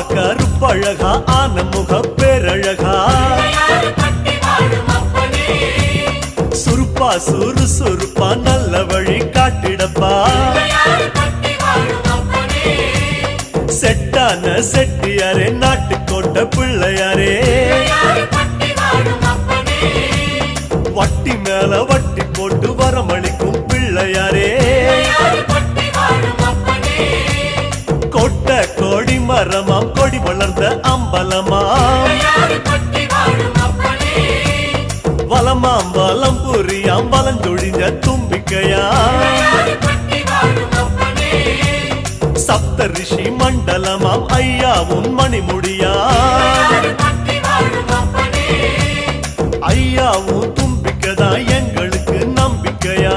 கருப்பழகா ஆன முக பேரழகா சுருப்பா சுறுசுறுப்பா நல்ல வழி காட்டிடப்பா செட்டான செட்டியாரே நாட்டுக்கோட்டை பிள்ளையாரே வட்டி மேல வட்டி போட்டு வரமளிக்கும் பிள்ளையாரே கொட்ட கோடி மரமாம் கொடி வளர்ந்த அம்பலமாம் வலமாம் வலம் புரியாம் வலஞ்சொழிஞ்ச தும்பிக்கையாம் சப்த ரிஷி மண்டலமாம் ஐயாவும் மணிமுடியாம் ஐயாவும் தும்பிக்கைதான் எங்களுக்கு நம்பிக்கையா